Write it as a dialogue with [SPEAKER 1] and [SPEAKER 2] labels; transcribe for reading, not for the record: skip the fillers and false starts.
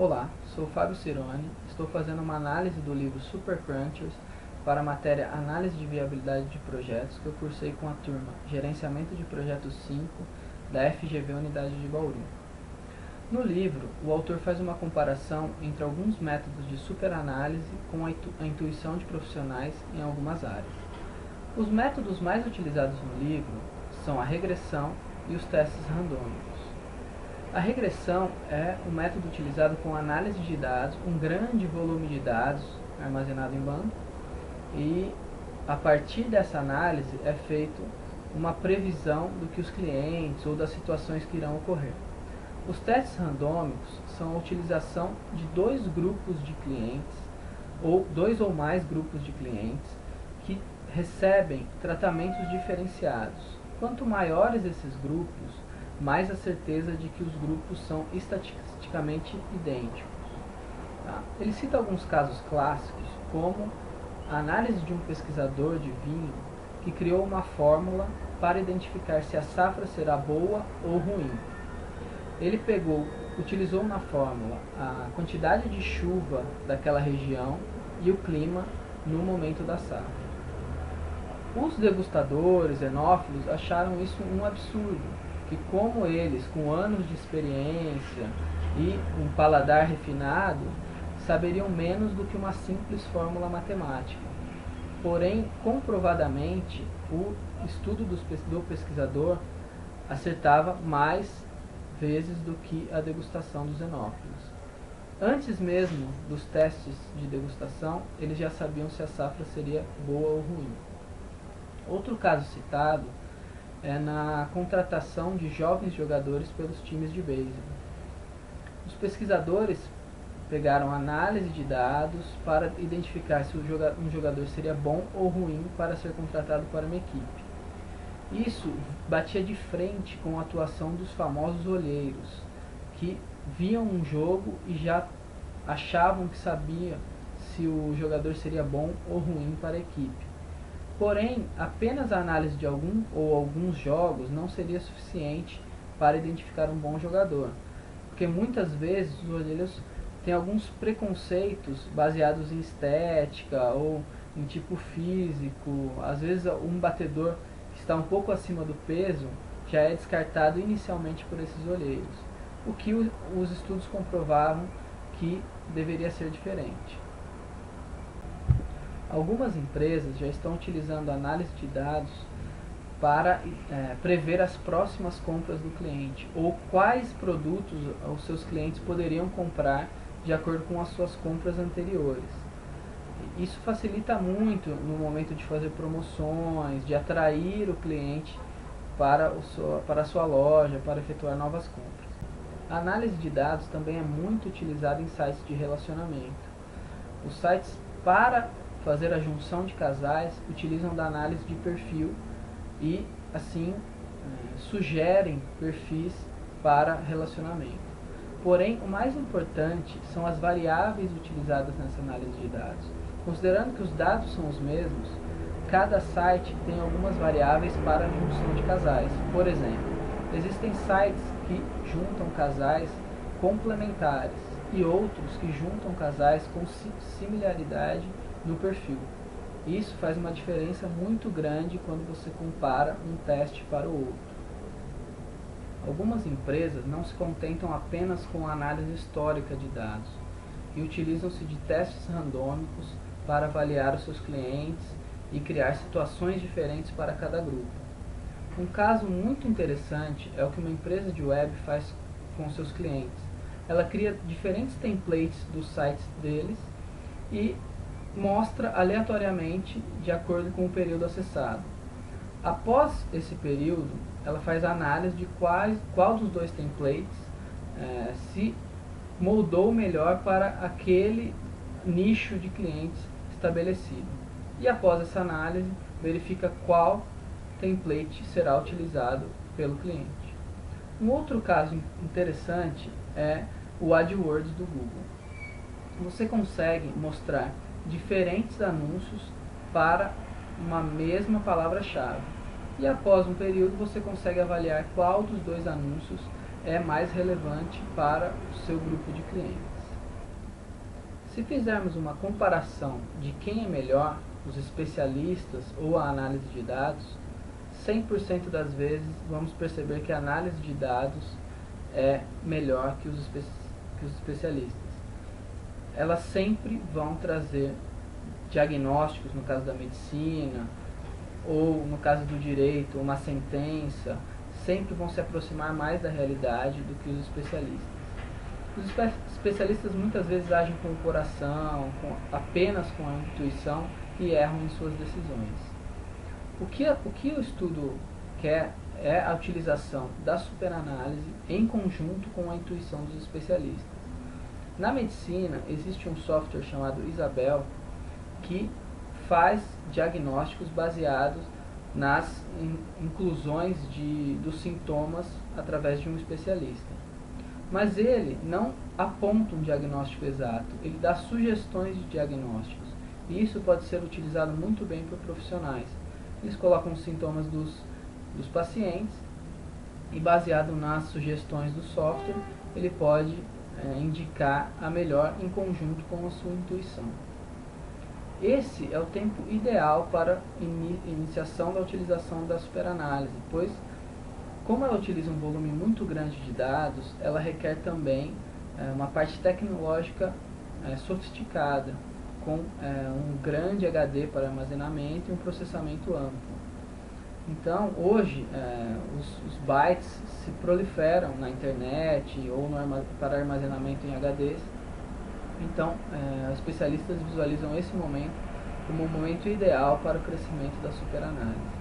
[SPEAKER 1] Olá, sou Fábio Cironi, estou fazendo uma análise do livro Super Crunchers para a matéria Análise de Viabilidade de Projetos que eu cursei com a turma Gerenciamento de Projetos 5 da FGV Unidade de Bauru. No livro, o autor faz uma comparação entre alguns métodos de superanálise com a intuição de profissionais em algumas áreas. Os métodos mais utilizados no livro são a regressão e os testes randômicos. A regressão é o método utilizado com análise de dados, um grande volume de dados armazenado em banco, e a partir dessa análise é feita uma previsão do que os clientes ou das situações que irão ocorrer. Os testes randômicos são a utilização de dois grupos de clientes, ou dois ou mais grupos de clientes, que recebem tratamentos diferenciados. Quanto maiores esses grupos, mais a certeza de que os grupos são estatisticamente idênticos. Tá? Ele cita alguns casos clássicos, como a análise de um pesquisador de vinho que criou uma fórmula para identificar se a safra será boa ou ruim. Ele utilizou na fórmula a quantidade de chuva daquela região e o clima no momento da safra. Os degustadores, enófilos, acharam isso um absurdo, que como eles, com anos de experiência e um paladar refinado, saberiam menos do que uma simples fórmula matemática. Porém, comprovadamente, o estudo do pesquisador acertava mais vezes do que a degustação dos enófilos. Antes mesmo dos testes de degustação, eles já sabiam se a safra seria boa ou ruim. Outro caso citado é na contratação de jovens jogadores pelos times de beisebol. Os pesquisadores pegaram análise de dados para identificar se um jogador seria bom ou ruim para ser contratado para uma equipe. Isso batia de frente com a atuação dos famosos olheiros, que viam um jogo e já achavam que sabia se o jogador seria bom ou ruim para a equipe. Porém, apenas a análise de alguns jogos não seria suficiente para identificar um bom jogador, porque muitas vezes os olheiros têm alguns preconceitos baseados em estética ou em tipo físico. Às vezes um batedor que está um pouco acima do peso já é descartado inicialmente por esses olheiros, o que os estudos comprovavam que deveria ser diferente. Algumas empresas já estão utilizando análise de dados para prever as próximas compras do cliente, ou quais produtos os seus clientes poderiam comprar de acordo com as suas compras anteriores. Isso facilita muito no momento de fazer promoções, de atrair o cliente para a sua loja, para efetuar novas compras. A análise de dados também é muito utilizada em sites de relacionamento. Os sites, para fazer a junção de casais, utilizam da análise de perfil e, assim, sugerem perfis para relacionamento. Porém, o mais importante são as variáveis utilizadas nessa análise de dados. Considerando que os dados são os mesmos, cada site tem algumas variáveis para a junção de casais. Por exemplo, existem sites que juntam casais complementares e outros que juntam casais com similaridade no perfil. Isso faz uma diferença muito grande quando você compara um teste para o outro. Algumas empresas não se contentam apenas com a análise histórica de dados e utilizam-se de testes randômicos para avaliar os seus clientes e criar situações diferentes para cada grupo. Um caso muito interessante é o que uma empresa de web faz com seus clientes. Ela cria diferentes templates dos sites deles e mostra aleatoriamente de acordo com o período acessado. Após esse período, ela faz a análise de qual dos dois templates se moldou melhor para aquele nicho de clientes estabelecido. E após essa análise, verifica qual template será utilizado pelo cliente. Um outro caso interessante é o AdWords do Google. Você consegue mostrar diferentes anúncios para uma mesma palavra-chave. E após um período você consegue avaliar qual dos dois anúncios é mais relevante para o seu grupo de clientes. Se fizermos uma comparação de quem é melhor, os especialistas ou a análise de dados, 100% das vezes vamos perceber que a análise de dados é melhor que os especialistas. Elas sempre vão trazer diagnósticos, no caso da medicina, ou no caso do direito, uma sentença, sempre vão se aproximar mais da realidade do que os especialistas. Os especialistas muitas vezes agem com o coração, apenas com a intuição e erram em suas decisões. O que o estudo quer é a utilização da superanálise em conjunto com a intuição dos especialistas. Na medicina existe um software chamado Isabel que faz diagnósticos baseados nas inclusões dos sintomas através de um especialista. Mas ele não aponta um diagnóstico exato, ele dá sugestões de diagnósticos. E isso pode ser utilizado muito bem por profissionais. Eles colocam os sintomas dos pacientes e, baseado nas sugestões do software, ele pode indicar a melhor em conjunto com a sua intuição. Esse é o tempo ideal para iniciação da utilização da superanálise, pois, como ela utiliza um volume muito grande de dados, ela requer também uma parte tecnológica sofisticada, com um grande HD para armazenamento e um processamento amplo. Então, hoje, os bytes se proliferam na internet ou para armazenamento em HDs. Então, os especialistas visualizam esse momento como o momento ideal para o crescimento da superanálise.